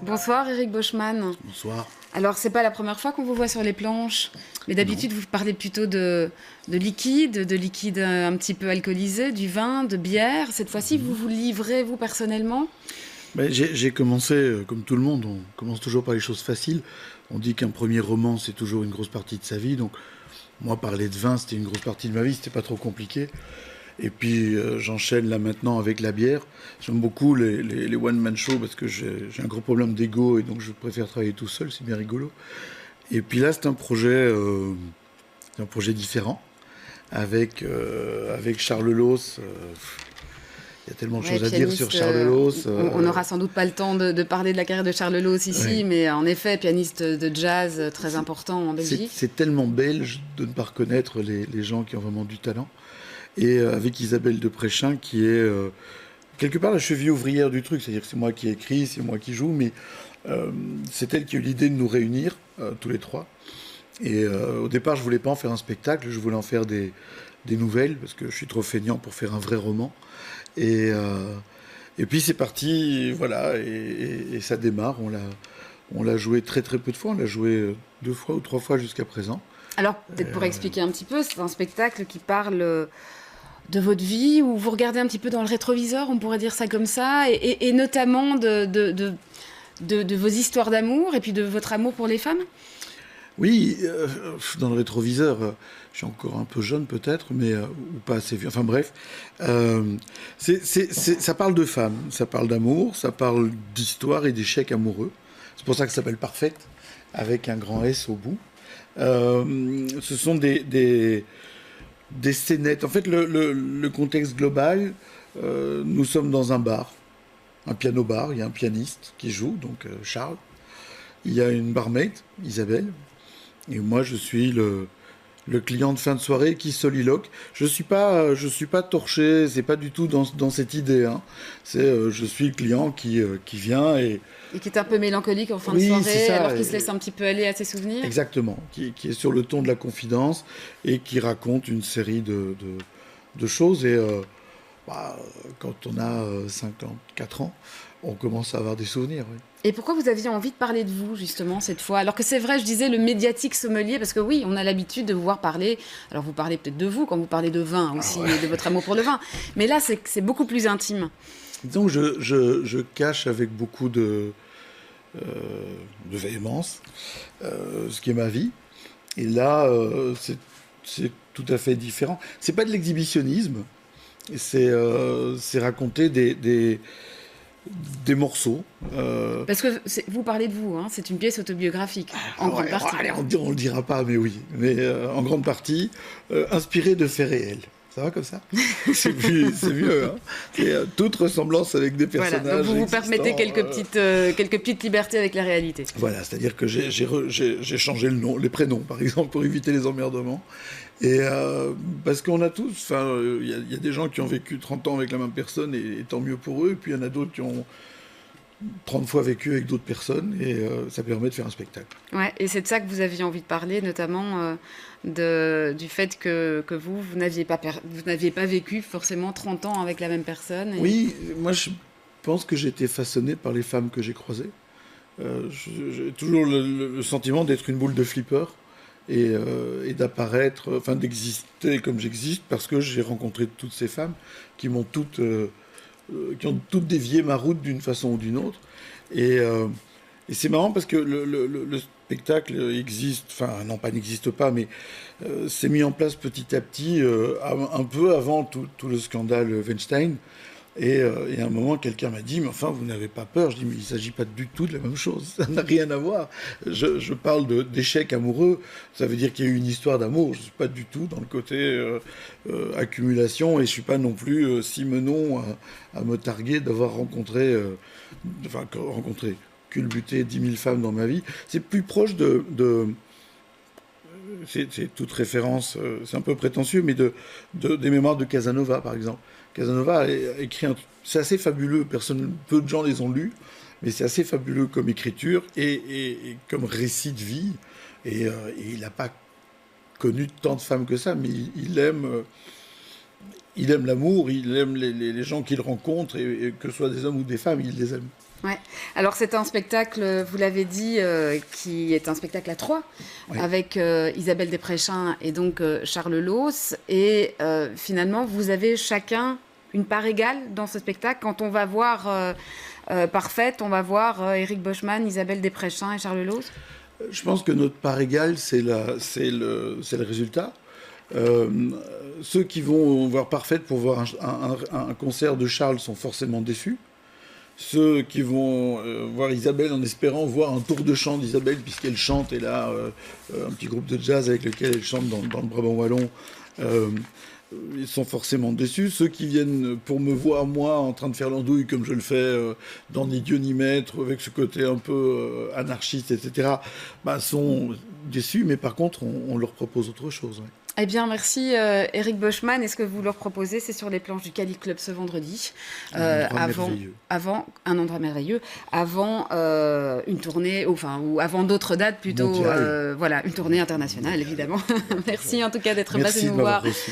Bonsoir Eric Boschman. Bonsoir. Alors c'est pas la première fois qu'on vous voit sur les planches, mais d'habitude vous parlez plutôt de liquide un petit peu alcoolisé, du vin, de bière. Cette fois-ci vous vous livrez vous personnellement? J'ai commencé, comme tout le monde, on commence toujours par les choses faciles. On dit qu'un premier roman, c'est toujours une grosse partie de sa vie. Donc moi, parler de vin, c'était une grosse partie de ma vie, c'était pas trop compliqué. Et puis j'enchaîne là maintenant avec la bière. J'aime beaucoup les one-man shows parce que j'ai un gros problème d'ego et donc je préfère travailler tout seul, c'est bien rigolo. Et puis là, c'est un projet différent avec Charles Loos. Il y a tellement de choses à dire sur Charles Loos. On n'aura sans doute pas le temps de parler de la carrière de Charles Loos ici, Ouais. mais en effet, pianiste de jazz très important en Belgique. C'est tellement belge de ne pas reconnaître les gens qui ont vraiment du talent. Et avec Isabelle de Préchin, qui est quelque part la cheville ouvrière du truc. C'est-à-dire que c'est moi qui écris, c'est moi qui joue, mais c'est elle qui a eu l'idée de nous réunir, tous les trois. Et au départ, je voulais pas en faire un spectacle, je voulais en faire des nouvelles, parce que je suis trop feignant pour faire un vrai roman. Et puis c'est parti, voilà, et ça démarre. On l'a joué très très peu de fois, on l'a joué 2 fois ou 3 fois jusqu'à présent. Alors peut-être pour expliquer un petit peu, c'est un spectacle qui parle de votre vie, où vous regardez un petit peu dans le rétroviseur, on pourrait dire ça comme ça, et notamment de vos histoires d'amour, et puis de votre amour pour les femmes. Oui, dans le rétroviseur, je suis encore un peu jeune peut-être, mais ou pas assez vieux. Enfin bref, ça parle de femmes, ça parle d'amour, ça parle d'histoire et d'échecs amoureux. C'est pour ça que ça s'appelle Parfaite, avec un grand S au bout. Ce sont des scénettes. En fait, le contexte global, nous sommes dans un bar, un piano-bar. Il y a un pianiste qui joue, donc Charles. Il y a une barmaid, Isabelle. Et moi, je suis le client de fin de soirée qui soliloque. Je suis pas torché, c'est pas du tout dans cette idée. Hein. C'est je suis le client qui vient et qui est un peu mélancolique en fin oui, de c'est soirée, ça, alors qu'il se laisse un petit peu aller à ses souvenirs. exactement, qui est sur le ton de la confidence et qui raconte une série de choses. Et quand on a 54 ans, on commence à avoir des souvenirs. Oui. Et pourquoi vous aviez envie de parler de vous, justement, cette fois? Alors que c'est vrai, je disais, le médiatique sommelier, parce que oui, on a l'habitude de vous voir parler. Alors vous parlez peut-être de vous, quand vous parlez de vin aussi, et de votre amour pour le vin. Mais là, c'est beaucoup plus intime. Donc je cache avec beaucoup de véhémence ce qui est ma vie. Et là, c'est tout à fait différent. C'est pas de l'exhibitionnisme, c'est raconter des morceaux. Parce que vous parlez de vous, hein, c'est une pièce autobiographique, en grande partie. Allez, on le dira pas, mais oui. Mais en grande partie, inspiré de faits réels. Ça va comme ça? C'est mieux. Hein, c'est toute ressemblance avec des personnages. Voilà, donc vous vous existants, permettez quelques petites libertés avec la réalité. Voilà, c'est-à-dire que j'ai changé le nom, les prénoms, par exemple, pour éviter les emmerdements. Et parce qu'on a tous, enfin, il y a des gens qui ont vécu 30 ans avec la même personne, et tant mieux pour eux. Et puis il y en a d'autres qui ont 30 fois vécu avec d'autres personnes, et ça permet de faire un spectacle. Ouais, et c'est de ça que vous aviez envie de parler, notamment du fait que vous n'aviez pas vécu forcément 30 ans avec la même personne. Oui, moi je pense que j'ai été façonné par les femmes que j'ai croisées. J'ai toujours le sentiment d'être une boule de flipper et d'apparaître, enfin d'exister comme j'existe, parce que j'ai rencontré toutes ces femmes qui m'ont qui ont toutes dévié ma route d'une façon ou d'une autre. Et c'est marrant parce que le spectacle existe, enfin non, pas n'existe pas, mais s'est mis en place petit à petit, un peu avant tout le scandale Weinstein. Et à un moment, quelqu'un m'a dit, mais enfin, vous n'avez pas peur? Je dis, mais il ne s'agit pas du tout de la même chose. Ça n'a rien à voir. Je parle d'échec amoureux. Ça veut dire qu'il y a eu une histoire d'amour. Je ne suis pas du tout dans le côté accumulation. Et je ne suis pas non plus Simenon à me targuer d'avoir rencontré, culbuté 10 000 femmes dans ma vie. C'est plus proche c'est toute référence, c'est un peu prétentieux, mais des mémoires de Casanova, par exemple. Casanova a écrit c'est assez fabuleux, peu de gens les ont lus, mais c'est assez fabuleux comme écriture et comme récit de vie. Et il n'a pas connu tant de femmes que ça, mais il aime l'amour, il aime les gens qu'il rencontre, et que ce soit des hommes ou des femmes, il les aime. Ouais. Alors c'est un spectacle, vous l'avez dit, qui est un spectacle à trois, Oui. avec Isabelle Despréchins et donc Charles Loos. Et finalement, vous avez chacun une part égale dans ce spectacle. Quand on va voir Parfaite, on va voir Éric Boschman, Isabelle Despréchins et Charles Loos. Je pense que notre part égale, c'est le résultat. Euh, Ceux qui vont voir Parfaite pour voir un concert de Charles sont forcément déçus. Ceux qui vont voir Isabelle en espérant voir un tour de chant d'Isabelle, puisqu'elle chante, et là, un petit groupe de jazz avec lequel elle chante dans le Brabant wallon, ils sont forcément déçus. Ceux qui viennent pour me voir, moi, en train de faire l'andouille, comme je le fais dans Ni Dieu ni Maître, avec ce côté un peu anarchiste, etc., bah, sont déçus, mais par contre, on leur propose autre chose. Ouais. Eh bien, merci Éric Boschman. Et ce que vous leur proposez, c'est sur les planches du Cali Club ce vendredi, Un endroit merveilleux. avant un endroit merveilleux, avant une tournée, ou avant d'autres dates plutôt, Mondiale. voilà, une tournée internationale évidemment. Merci en tout cas d'être Merci passé de nous m'avoir voir. reçu.